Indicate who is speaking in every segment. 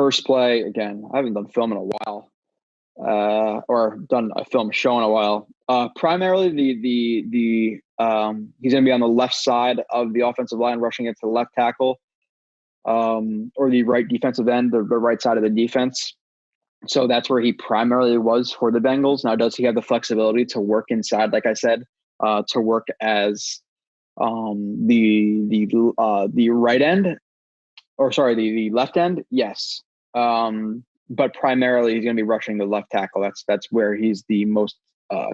Speaker 1: First play, again, I haven't done film in a while, or done a film show in a while. Primarily, he's going to be on the left side of the offensive line, rushing into the left tackle, or the right defensive end, the right side of the defense. So that's where he primarily was for the Bengals. Now, does he have the flexibility to work inside, like I said, to work as the right end, or sorry, the left end? Yes. But primarily he's going to be rushing the left tackle. That's where he's the most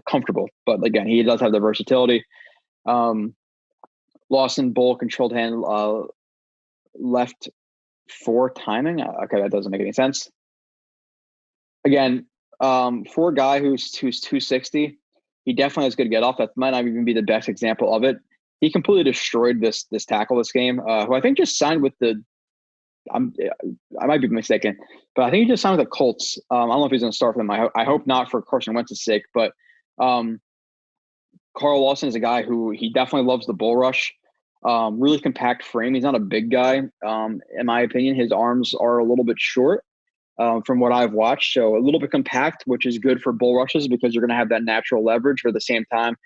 Speaker 1: comfortable. But again, he does have the versatility. Lawson, bull, controlled hand, left for timing. Okay, that doesn't make any sense. Again, for a guy who's 260, he definitely has good get off. That might not even be the best example of it. He completely destroyed this tackle this game, who I think just signed with the. I might be mistaken, but I think he just signed with the Colts. I don't know if he's going to start for them. I hope not for Carson Wentz's sake, but Carl Lawson is a guy who he definitely loves the bull rush. Really compact frame. He's not a big guy. In my opinion, his arms are a little bit short from what I've watched. So a little bit compact, which is good for bull rushes because you're going to have that natural leverage. But at the same time,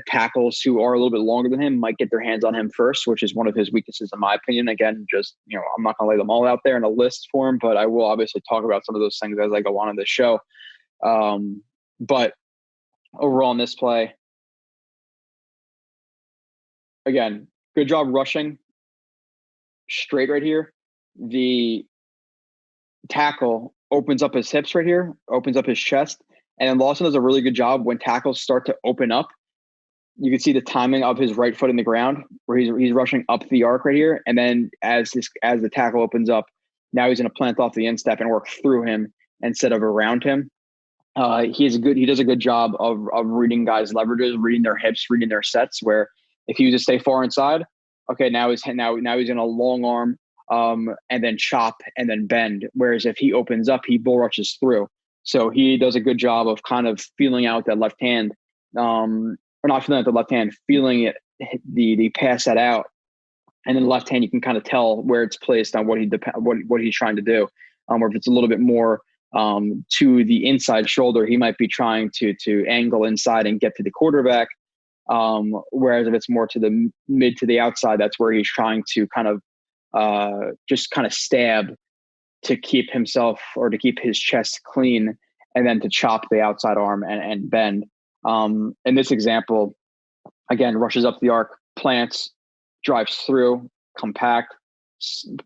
Speaker 1: tackles who are a little bit longer than him might get their hands on him first, which is one of his weaknesses, in my opinion. Again, just, I'm not going to lay them all out there in a list for him, but I will obviously talk about some of those things as I go on in this show. But overall in this play, again, good job rushing straight right here. The tackle opens up his hips right here, opens up his chest. And then Lawson does a really good job when tackles start to open up. You can see the timing of his right foot in the ground where he's rushing up the arc right here. And then as the tackle opens up, now he's going to plant off the instep and work through him instead of around him. He does a good job of reading guys' leverages, reading their hips, reading their sets, where if he was to stay far inside, okay, now he's going to long arm and then chop and then bend. Whereas if he opens up, he bull rushes through. So he does a good job of kind of feeling out that left hand, or not feeling out the left hand, feeling it, the pass that out, and then the left hand you can kind of tell where it's placed on what he's trying to do. Or if it's a little bit more to the inside shoulder, he might be trying to angle inside and get to the quarterback. Whereas if it's more to the mid to the outside, that's where he's trying to kind of just kind of stab to keep himself or to keep his chest clean, and then to chop the outside arm and bend. In this example, again, rushes up the arc, plants, drives through, compact,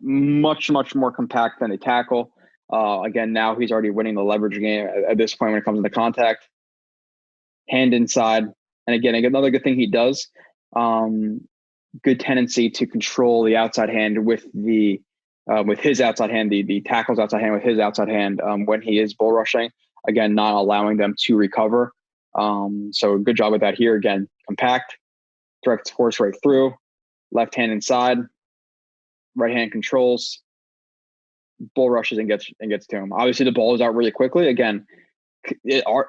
Speaker 1: much, much more compact than a tackle. Again, now he's already winning the leverage game at this point when it comes to the contact. Hand inside. And again, another good thing he does, good tendency to control the outside hand with his outside hand, the tackle's outside hand with his outside hand when he is bull rushing. Again, not allowing them to recover. So good job with that here. Again, compact, direct force right through, left hand inside, right hand controls, bull rushes and gets to him. Obviously, the ball is out really quickly. Again,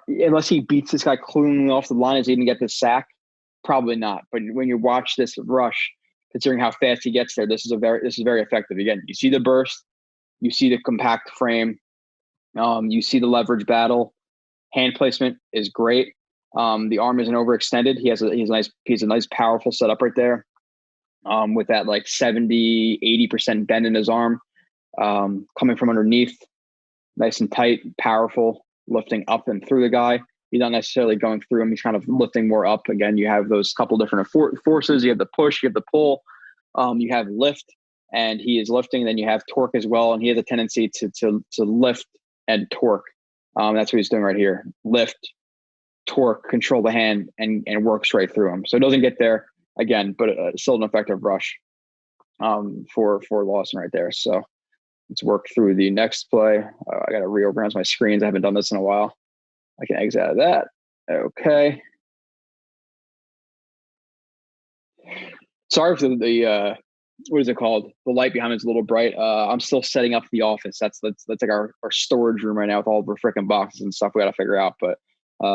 Speaker 1: unless he beats this guy cleanly off the line, is he going to get this sack? Probably not. But when you watch this rush, considering how fast he gets there, this is very effective. Again, you see the burst, you see the compact frame, you see the leverage battle. Hand placement is great. The arm isn't overextended. He has a nice powerful setup right there, with that like 70-80% bend in his arm, coming from underneath, nice and tight, powerful, lifting up and through the guy. He's not necessarily going through him. He's kind of lifting more up. Again, you have those couple different forces. You have the push, you have the pull, you have lift, and he is lifting. Then you have torque as well, and he has a tendency to lift and torque. That's what he's doing right here. Lift, torque, control the hand, and work straight through him. So it doesn't get there again, but still an effective rush for Lawson right there. So let's work through the next play. I got to reorganize my screens. I haven't done this in a while. I can exit out of that. Okay. Sorry for the what is it called? The light behind me is a little bright. I'm still setting up the office. That's like our storage room right now with all the freaking boxes and stuff we got to figure out. But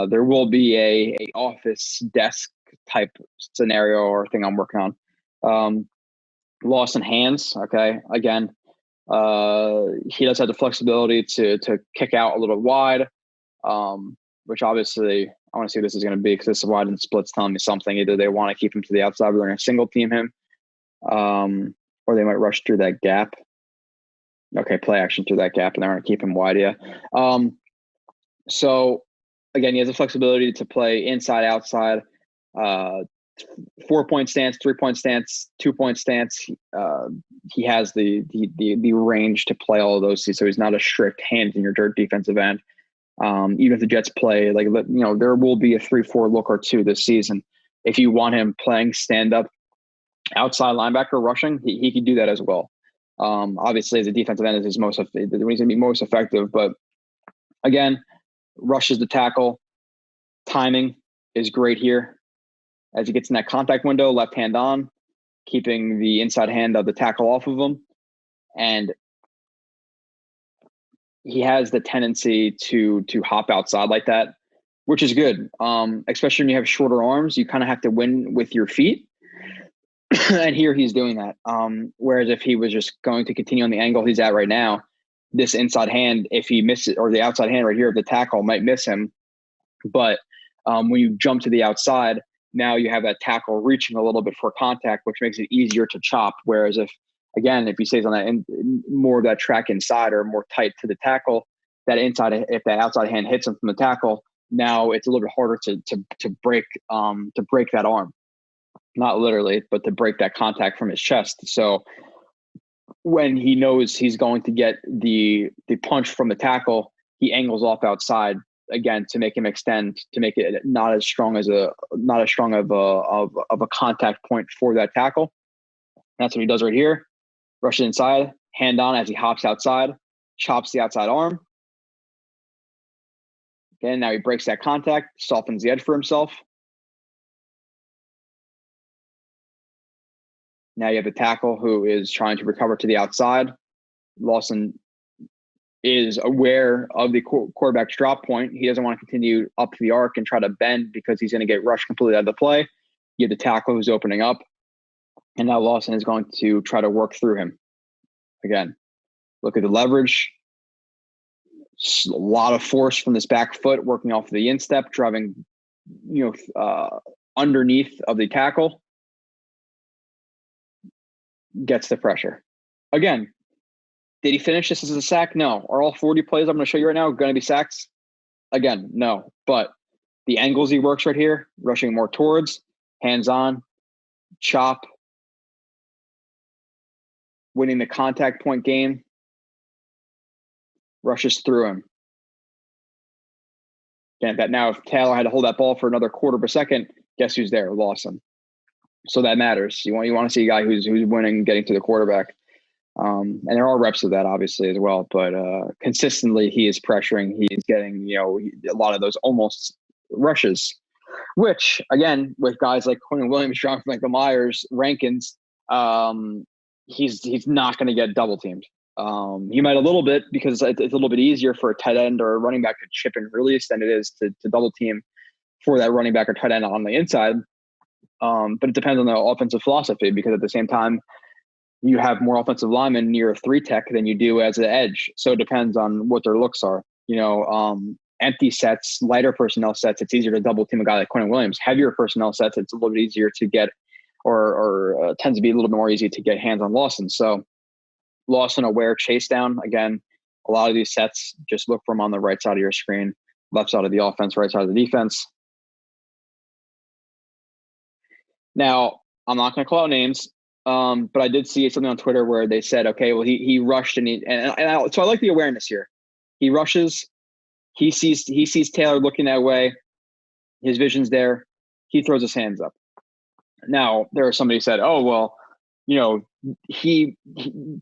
Speaker 1: there will be a office desk type scenario or thing I'm working on. Lawson hands. Okay. Again, He does have the flexibility to kick out a little wide, which obviously I want to see what this is going to be, because this wide and split's telling me something. Either they want to keep him to the outside, or they're going to single team him, or they might rush through that gap. Okay, play action through that gap, and they're going to keep him wide. Yeah. So again, he has the flexibility to play inside, outside, 4-point stance, 3-point stance, 2-point stance. He has the range to play all of those. So he's not a strict hands in your dirt defensive end. Even if the Jets play, like, there will be a 3-4 look or two this season. If you want him playing stand up outside linebacker rushing, he can do that as well. Obviously, as a defensive end, is he's going to be most effective. But again, rushes the tackle. Timing is great here. As he gets in that contact window, left hand on, keeping the inside hand of the tackle off of him. And he has the tendency to hop outside like that, which is good. Especially when you have shorter arms, you kind of have to win with your feet. And here he's doing that. Whereas if he was just going to continue on the angle he's at right now, this inside hand, if he misses, or the outside hand right here of the tackle might miss him. But when you jump to the outside, now you have that tackle reaching a little bit for contact, which makes it easier to chop. Whereas if he stays on that more of that track inside, or more tight to the tackle, that inside, if that outside hand hits him from the tackle, now it's a little bit harder to break that arm. Not literally, but to break that contact from his chest. So when he knows he's going to get the punch from the tackle, he angles off outside again to make him extend, to make it not as strong of a contact point for that tackle. That's what he does right here. Rushes inside, hand on as he hops outside, chops the outside arm. Again, now he breaks that contact, softens the edge for himself. Now you have the tackle who is trying to recover to the outside. Lawson is aware of the quarterback's drop point. He doesn't want to continue up the arc and try to bend, because he's going to get rushed completely out of the play. You have the tackle who's opening up. And now Lawson is going to try to work through him. Again, look at the leverage. A lot of force from this back foot, working off the instep, driving underneath of the tackle. Gets the pressure. Again, did he finish this as a sack? No. Are all 40 plays I'm going to show you right now going to be sacks? Again, no. But the angles he works right here, rushing more towards, hands on, chop, winning the contact point game, rushes through him. Again, that now if Taylor had to hold that ball for another quarter of a second, guess who's there? Lawson. So that matters. You want to see a guy who's winning, getting to the quarterback. And there are reps of that, obviously, as well. But consistently, he is pressuring. He is getting, a lot of those almost rushes, which, again, with guys like Quinn Williams, John Michael Myers, Rankins, he's not going to get double teamed. He might a little bit, because it's a little bit easier for a tight end or a running back to chip and release than it is to double team for that running back or tight end on the inside. But it depends on the offensive philosophy, because at the same time, you have more offensive linemen near a 3-tech than you do as an edge. So it depends on what their looks are. Empty sets, lighter personnel sets, it's easier to double team a guy like Quinn Williams. Heavier personnel sets, it's a little bit easier to get, or tends to be a little bit more easy to get hands on Lawson. So Lawson aware chase down. Again, a lot of these sets, just look for them on the right side of your screen, left side of the offense, right side of the defense. Now, I'm not going to call out names, but I did see something on Twitter where they said, okay, well, he rushed so I like the awareness here. He rushes, he sees Taylor looking that way, his vision's there, he throws his hands up. Now, there was somebody who said, oh, well,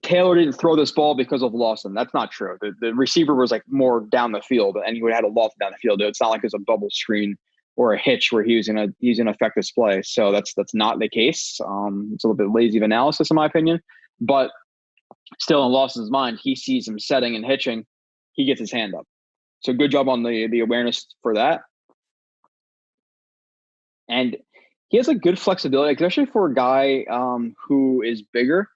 Speaker 1: Taylor didn't throw this ball because of Lawson. That's not true. The receiver was like more down the field, and he would have had a loft down the field. It's not like there's a bubble screen or a hitch where he's in affect this play. So that's not the case. It's a little bit lazy of analysis in my opinion, but still in Lawson's mind, he sees him setting and hitching. He gets his hand up. So good job on the awareness for that. And he has a good flexibility, especially for a guy who is bigger.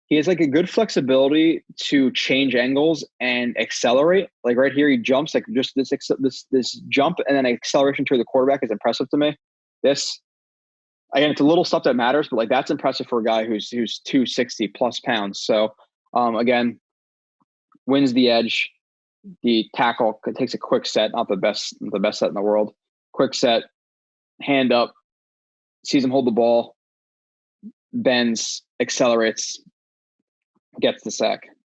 Speaker 1: He has like a good flexibility to change angles and accelerate. Like right here, he jumps like just this jump and then acceleration to the quarterback is impressive to me. This again, it's a little stuff that matters, but like that's impressive for a guy who's 260 plus pounds. So again, wins the edge. The tackle takes a quick set, not the best set in the world. Quick set, hand up, sees him hold the ball, bends, accelerates, gets the sack.